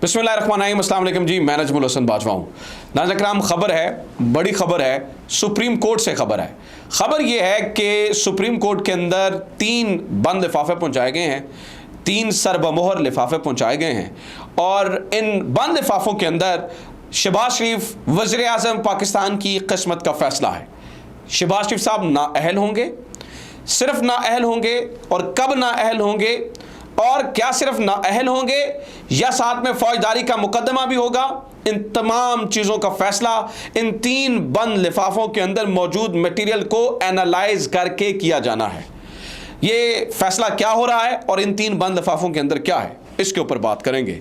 बिस्मिल्लाहिर्रहमानिर्रहीम, अस्सलाम वालेकुम जी। मैं नजमुल हसन बाजवा हूँ। नाज़रीन किराम, खबर है, बड़ी खबर है, सुप्रीम कोर्ट से खबर है। खबर यह है कि सुप्रीम कोर्ट के अंदर 3 बंद लिफाफे पहुँचाए गए हैं, 3 सरबमोहर लिफाफे पहुँचाए गए हैं और इन बंद लिफाफों के अंदर शहबाज शरीफ वज़ीर आज़म पाकिस्तान की किस्मत का फैसला है। शहबाज शरीफ साहब नाअहल होंगे, सिर्फ नाअहल होंगे और कब नाअहल होंगे, और क्या सिर्फ नाअहल होंगे या साथ में फौजदारी का मुकदमा भी होगा, इन तमाम चीज़ों का फैसला इन 3 बंद लिफाफों के अंदर मौजूद मटेरियल को एनालाइज करके किया जाना है। ये फैसला क्या हो रहा है और इन 3 बंद लिफाफों के अंदर क्या है, इसके ऊपर बात करेंगे।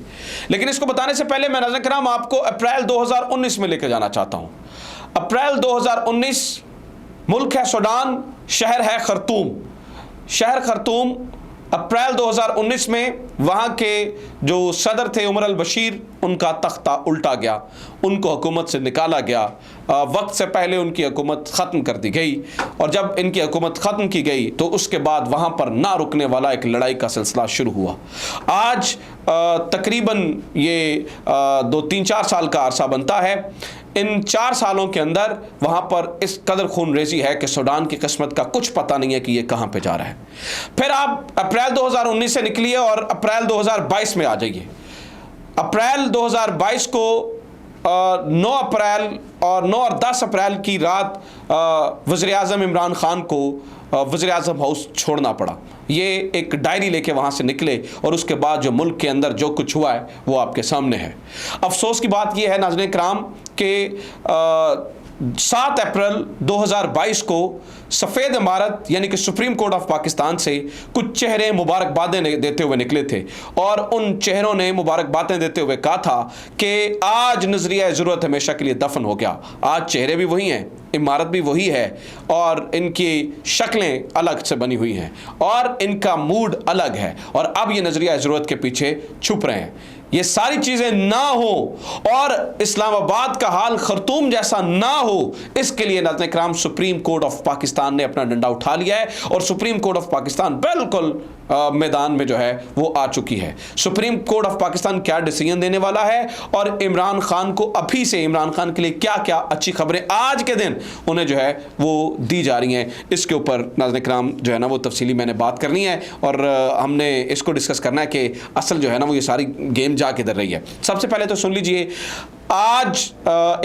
लेकिन इसको बताने से पहले मैं नाज़रीन किराम आपको अप्रैल 2019 में लेकर जाना चाहता हूँ। अप्रैल 2019, मुल्क है सूडान, शहर है खर्तूम। शहर खर्तूम अप्रैल 2019 में वहाँ के जो सदर थे उमर अल बशीर, उनका तख्ता उल्टा गया, उनको हुकूमत से निकाला गया। वक्त से पहले उनकी हुकूमत ख़त्म कर दी गई और जब इनकी हुकूमत ख़त्म की गई तो उसके बाद वहाँ पर ना रुकने वाला एक लड़ाई का सिलसिला शुरू हुआ। आज तकरीबन ये 2-3-4 साल का अरसा बनता है। इन 4 सालों के अंदर वहाँ पर इस कदर खून रेजी है कि सूडान की किस्मत का कुछ पता नहीं है कि ये कहाँ पे जा रहा है। फिर आप अप्रैल 2019 से निकलिए और अप्रैल 2022 में आ जाइए। अप्रैल 2022 को 9 अप्रैल और 9 और 10 अप्रैल की रात वज़ीर आज़म इमरान खान को वज़ीर आज़म हाउस छोड़ना पड़ा। ये एक डायरी लेके वहाँ से निकले और उसके बाद जो मुल्क के अंदर जो कुछ हुआ है वो आपके सामने है। अफसोस की बात यह है नाज़रीन किराम कि 7 अप्रैल 2022 को सफ़ेद इमारत यानी कि सुप्रीम कोर्ट ऑफ पाकिस्तान से कुछ चेहरे मुबारकबादें देते हुए निकले थे और उन चेहरों ने मुबारकबादें देते हुए कहा था कि आज नज़रिया ज़रूरत हमेशा के लिए दफन हो गया। आज चेहरे भी वही हैं, इमारत भी वही है और इनकी शक्लें अलग से बनी हुई हैं और इनका मूड अलग है और अब ये नज़रिया ज़रूरत के पीछे छुप रहे हैं। ये सारी चीज़ें ना हो और इस्लामाबाद का हाल खर्तूम जैसा ना हो, इसके लिए नाज़रीन किराम सुप्रीम कोर्ट ऑफ पाकिस्तान ने अपना डंडा उठा लिया है और सुप्रीम कोर्ट ऑफ पाकिस्तान बिल्कुल मैदान में जो है वो आ चुकी है। सुप्रीम कोर्ट ऑफ पाकिस्तान क्या डिसीजन देने वाला है और इमरान खान को अभी से इमरान खान के लिए क्या क्या अच्छी खबरें आज के दिन उन्हें जो है वो दी जा रही हैं, इसके ऊपर नाज़रीन किराम जो है ना वो तफसीली मैंने बात करनी है और हमने इसको डिस्कस करना है कि असल जो है ना वो ये सारी गेम जा किधर रही है। सबसे पहले तो सुन लीजिए, आज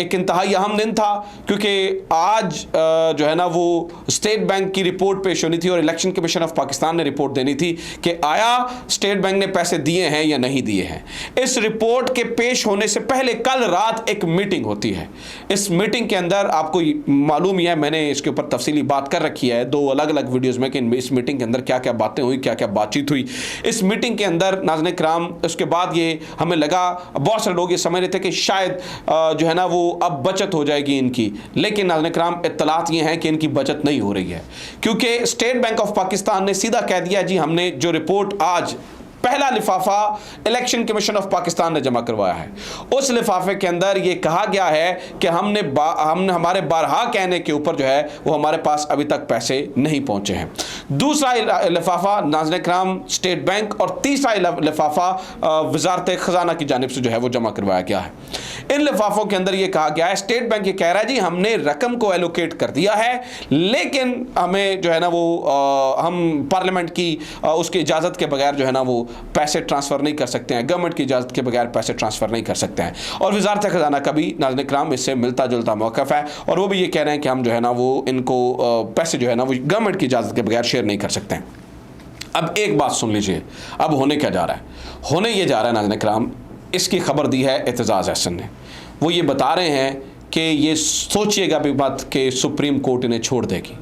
एक इंतहाई अहम दिन था क्योंकि आज जो है ना वो स्टेट बैंक की रिपोर्ट पेश होनी थी और इलेक्शन कमीशन ऑफ पाकिस्तान ने रिपोर्ट देनी थी कि आया स्टेट बैंक ने पैसे दिए हैं या नहीं दिए हैं। इस रिपोर्ट के पेश होने से पहले कल रात एक मीटिंग होती है। इस मीटिंग के अंदर आपको मालूम ही है, मैंने इसके ऊपर तफसीली बात कर रखी है 2 अलग अलग वीडियोज़ में कि इस मीटिंग के अंदर क्या क्या बातें हुई, क्या क्या बातचीत हुई। इस मीटिंग के अंदर नाज़रीन किराम उसके बाद ये हमें लगा, बहुत सारे लोग ये समझ रहे थे कि शायद जो है ना वो अब बचत हो जाएगी इनकी, लेकिन नाज़रीन किराम इत्तलात ये हैं कि इनकी बचत नहीं हो रही है क्योंकि स्टेट बैंक ऑफ पाकिस्तान ने सीधा कह दिया जी हमने जो रिपोर्ट आज पहला लिफाफा इलेक्शन कमीशन ऑफ पाकिस्तान ने जमा करवाया है, उस लिफाफे के अंदर ये कहा गया है कि हमने हमारे बारहा कहने के ऊपर जो है वो हमारे पास अभी तक पैसे नहीं पहुंचे हैं। दूसरा लिफाफा नाज़रीन किराम स्टेट बैंक और तीसरा लिफाफा वजारत खजाना की जानिब से जो है वो जमा करवाया गया है। इन लिफाफों के अंदर ये कहा गया है, स्टेट बैंक ये कह रहा है जी हमने रकम को एलोकेट कर दिया है लेकिन हमें जो है ना वो हम पार्लियामेंट की उसकी इजाज़त के बगैर जो है ना वो पैसे ट्रांसफ़र नहीं कर सकते हैं, गवर्नमेंट की इजाज़त के बगैर पैसे ट्रांसफ़र नहीं कर सकते हैं। और वज़ारत ख़ज़ाना का भी नाज़रीन किराम इससे मिलता जुलता मौक़िफ़ है और वो भी ये कह रहे हैं कि हम जो है ना वो इनको पैसे जो है ना वो गवर्नमेंट की इजाज़त के बगैर शेयर नहीं कर सकते हैं। अब एक बात सुन लीजिए, अब होने क्या जा रहा है? होने ये जा रहा है नाज़रीन किराम, इसकी खबर दी है एतजाज़ अहसन ने। वो ये बता रहे हैं कि ये सोचिएगा भी बात कि सुप्रीम कोर्ट इन्हें छोड़ देगी।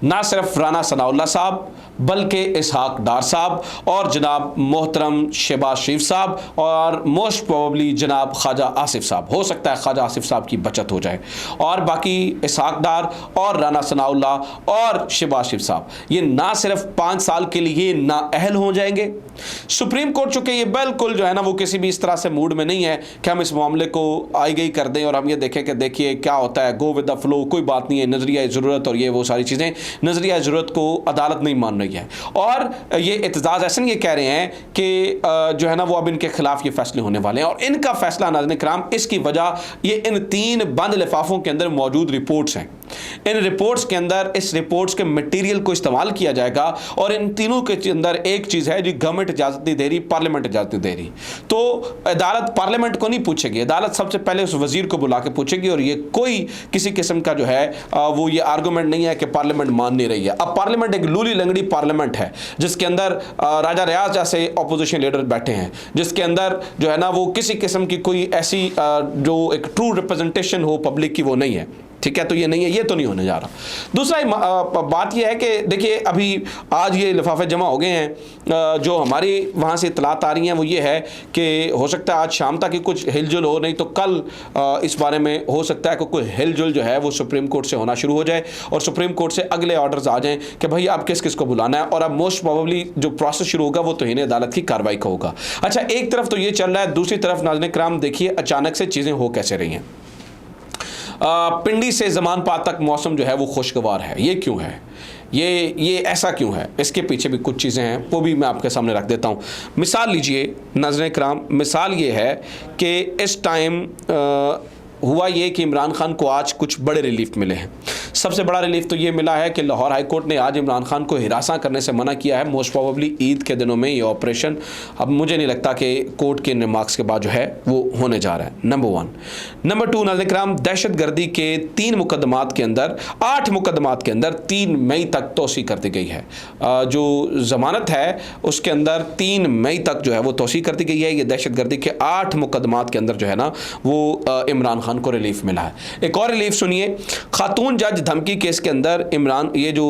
ना सिर्फ राना सनाउल्लाह साहब बल्कि इसहाक डार साहब और जनाब मोहतरम शहबाज शरीफ साहब और मोस्ट प्रोबेबली जनाब ख्वाजा आसिफ साहब, हो सकता है ख्वाजा आसिफ साहब की बचत हो जाए और बाकी इसहाक डार और राना सनाउल्लाह और शहबाज शरीफ साहब ये ना सिर्फ 5 साल के लिए नाअहल हो जाएंगे सुप्रीम कोर्ट चूंकि ये बिल्कुल जो है ना वो किसी भी इस तरह से मूड में नहीं है कि हम इस मामले को आई गई कर दें और हम ये देखें कि देखिए क्या होता है, गो विद द फ्लो, कोई बात नहीं है, नज़रिया ज़रूरत और ये वो सारी चीज़ें, नज़रिया ज़रूरत को अदालत नहीं मान रही है। और ये एतजाज़ एहसन ये कह रहे हैं कि जो है ना वो अब इनके खिलाफ ये फैसले होने वाले हैं, और इनका फैसला नाज़रीन किराम, इसकी वजह ये इन 3 बंद लिफाफों के अंदर मौजूद रिपोर्ट्स हैं। इन रिपोर्ट्स के अंदर इस रिपोर्ट्स के मटेरियल को इस्तेमाल किया जाएगा, और इन तीनों के अंदर एक चीज़ है जी, गवर्नमेंट इजाज़त नहीं दे रही, पार्लियामेंट इजाज़त नहीं दे रही। तो अदालत पार्लियामेंट को नहीं पूछेगी, अदालत सबसे पहले उस वजीर को बुला के पूछेगी, और ये कोई किसी किस्म का जो है वो ये आर्गूमेंट नहीं है कि पार्लियामेंट मान नहीं रही है। अब पार्लियामेंट एक लूली लंगड़ी पार्लियामेंट है जिसके अंदर राजा रियाज जैसे अपोजिशन लीडर बैठे हैं, जिसके अंदर जो है ना वो किसी किस्म की कोई ऐसी जो एक ट्रू रिप्रेजेंटेशन हो पब्लिक की वो नहीं है। ठीक है, तो ये नहीं है, ये तो नहीं होने जा रहा। दूसरा बात ये है कि देखिए अभी आज ये लिफाफे जमा हो गए हैं, जो हमारी वहाँ से इतलात आ रही हैं वो ये है कि हो सकता है आज शाम तक ही कुछ हिलजुल हो, नहीं तो कल इस बारे में हो सकता है कि कोई हिलजुल जो है वो सुप्रीम कोर्ट से होना शुरू हो जाए, और सुप्रीम कोर्ट से अगले ऑर्डर्स आ जाएं कि भाई आप किस किस को बुलाना है, और अब मोस्ट प्रोबेबली जो प्रोसेस शुरू होगा वो तौहीन अदालत की कार्रवाई का होगा। अच्छा, एक तरफ तो ये चल रहा है, दूसरी तरफ नाज़रीन किराम देखिए अचानक से चीज़ें हो कैसे रही हैं। पिंडी से ज़मानपाद तक मौसम जो है वो खुशगवार है। ये क्यों है, ये ऐसा क्यों है, इसके पीछे भी कुछ चीज़ें हैं, वो भी मैं आपके सामने रख देता हूँ। मिसाल लीजिए नाज़रीन किराम, मिसाल ये है कि इस टाइम हुआ ये कि इमरान खान को आज कुछ बड़े रिलीफ मिले हैं। सबसे बड़ा रिलीफ तो ये मिला है कि लाहौर हाई कोर्ट ने आज इमरान खान को हिरासा करने से मना किया है। मोस्ट प्रोबेबली ईद के दिनों में ये ऑपरेशन, अब मुझे नहीं लगता कि कोर्ट के रिमार्क्स के बाद जो है वो होने जा रहा है। नंबर 1। नंबर 2 नाज़रीन किराम, दहशत गर्दी के 3 मुकदमात के अंदर 8 मुकदमात के अंदर 3 मई तक तोसी कर दी गई है। जो ज़मानत है उसके अंदर 3 मई तक जो है वो तोसी कर दी गई है। ये दहशत गर्दी के 8 मुकदमात के अंदर जो है ना वो इमरान खान को रिलीफ मिला है। एक और रिलीफ सुनिए, खातून जज धमकी केस के अंदर इमरान, ये जो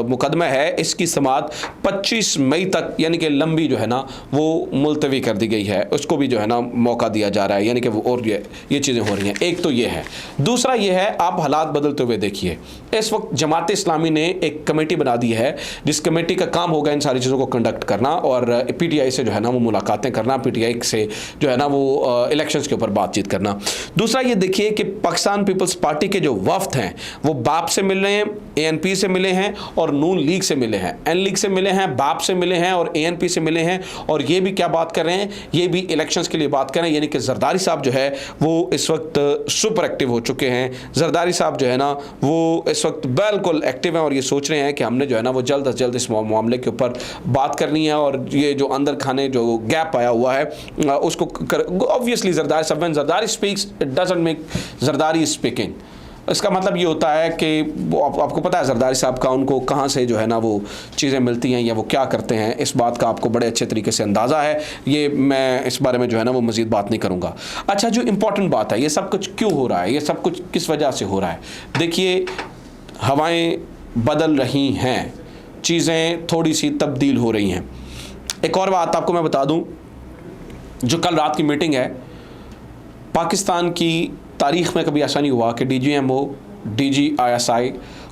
मुकदमा है इसकी समाअत 25 मई तक यानी कि लंबी जो है ना वो मुलतवी कर दी गई है, उसको भी जो है ना मौका दिया जा रहा है, यानी कि वो और ये चीज़ें हो रही हैं। एक तो ये है, दूसरा ये है आप हालात बदलते हुए देखिए। इस वक्त जमात इस्लामी ने एक कमेटी बना दी है जिस कमेटी का काम होगा इन सारी चीज़ों को कंडक्ट करना और PTI से जो है ना वो मुलाकातें करना, PTI से जो है ना वो इलेक्शंस के ऊपर बातचीत करना। दूसरा ये देखिए कि पाकिस्तान पीपल्स पार्टी के जो वफ्द हैं वो बाप से मिल रहे हैं, ANP से मिले हैं और नून लीग से मिले हैं, N लीग से मिले हैं, बाप से मिले हैं और ANP से मिले हैं। और ये भी क्या बात कर रहे हैं, ये भी इलेक्शंस के लिए बात कर रहे हैं, यानी कि जरदारी साहब जो है वो इस वक्त सुपर एक्टिव हो चुके हैं। जरदारी साहब जो है ना वो इस वक्त बिल्कुल एक्टिव हैं और ये सोच रहे हैं कि हमने जो है ना वो जल्द अज जल्द इस मामले के ऊपर बात करनी है और ये जो अंदर खाने जो गैप आया हुआ है उसको ऑब्वियसली जरदारी साहब, when Zardari speaks it doesn't make Zardari speaking. इसका मतलब ये होता है कि आपको पता है जरदारी साहब का उनको कहाँ से जो है ना वो चीज़ें मिलती हैं या वो क्या करते हैं, इस बात का आपको बड़े अच्छे तरीके से अंदाज़ा है। ये मैं इस बारे में जो है ना वो मज़ीद बात नहीं करूँगा। अच्छा, जो इम्पोर्टेंट बात है, ये सब कुछ क्यों हो रहा है, ये सब कुछ किस वजह से हो रहा है। देखिए हवाएँ बदल रही हैं, चीज़ें थोड़ी सी तब्दील हो रही हैं। एक और बात आपको मैं बता दूँ, जो कल रात की मीटिंग है, पाकिस्तान की तारीख़ में कभी ऐसा नहीं हुआ कि DGMO, DG ISI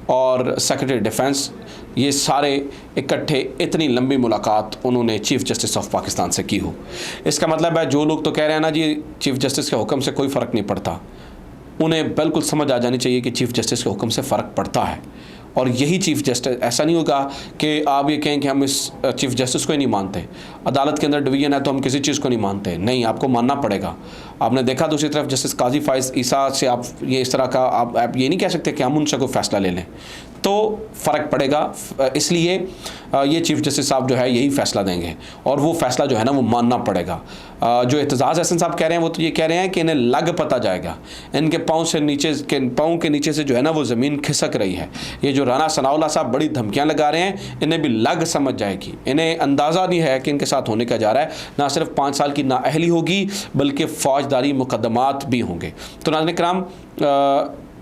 और सेक्रेटरी डिफेंस ये सारे इकट्ठे इतनी लंबी मुलाकात उन्होंने चीफ़ जस्टिस ऑफ पाकिस्तान से की हो। इसका मतलब है जो लोग तो कह रहे हैं ना जी चीफ़ जस्टिस के हुक्म से कोई फ़र्क नहीं पड़ता, उन्हें बिल्कुल समझ आ जानी चाहिए कि चीफ़ जस्टिस के हुक्म से फ़र्क पड़ता है। और यही चीफ़ जस्टिस, ऐसा नहीं होगा कि आप ये कहें कि हम इस चीफ़ जस्टिस को ही नहीं मानते, अदालत के अंदर डिवीज़न है तो हम किसी चीज़ को नहीं मानते। नहीं, आपको मानना पड़ेगा। आपने देखा दूसरी तरफ जस्टिस काजी फाइज ईसा से आप ये इस तरह का आप ये नहीं कह सकते कि हम उनसे कोई फ़ैसला ले लें, तो फ़र्क पड़ेगा। इसलिए ये चीफ़ जस्टिस साहब जो है यही फ़ैसला देंगे और वो फ़ैसला जो है ना वो मानना पड़ेगा। जो एतजाज़ एहसन साहब कह रहे हैं वो तो ये कह रहे हैं कि इन्हें लग पता जाएगा, इनके पाँव के नीचे से जो है ना वो ज़मीन खिसक रही है। ये जो राना सनाउल्लाह साहब बड़ी धमकियाँ लगा रहे हैं, इन्हें भी लग समझ जाएगी, इन्हें अंदाज़ा नहीं है कि इनके साथ होने का जा रहा है। ना सिर्फ 5 साल की नाअहली होगी बल्कि फ़ौजदारी मुकदमात भी होंगे। तो नाज़रीन किराम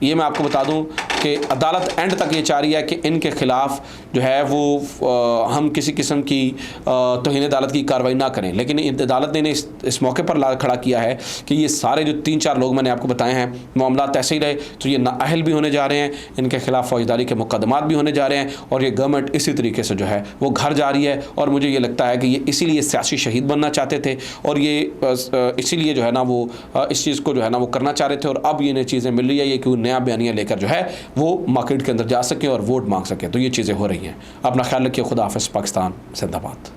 ये मैं आपको बता दूं कि अदालत एंड तक ये चाह रही है कि इनके खिलाफ जो है वो हम किसी किस्म की तौहीन अदालत की कार्रवाई ना करें, लेकिन अदालत ने इस मौके पर खड़ा किया है कि ये सारे जो 3-4 लोग मैंने आपको बताए हैं मामला ऐसे ही रहे तो ये नाअहल भी होने जा रहे हैं, इनके खिलाफ फौजदारी के मुकदमात भी होने जा रहे हैं और ये गवर्नमेंट इसी तरीके से जो है वो घर जा रही है। और मुझे ये लगता है कि ये इसीलिए सियासी शहीद बनना चाहते थे और ये इसीलिए जो है ना वो इस चीज़ को जो है ना वो करना चाह रहे थे और अब ये चीज़ें मिल रही है, ये कि नया बयानिया लेकर जो है वो मार्केट के अंदर जा सके और वोट मांग सके। तो ये चीज़ें हो रही हैं। अपना ख्याल रखिए। खुदा हाफ़िज़। पाकिस्तान जिंदाबाद।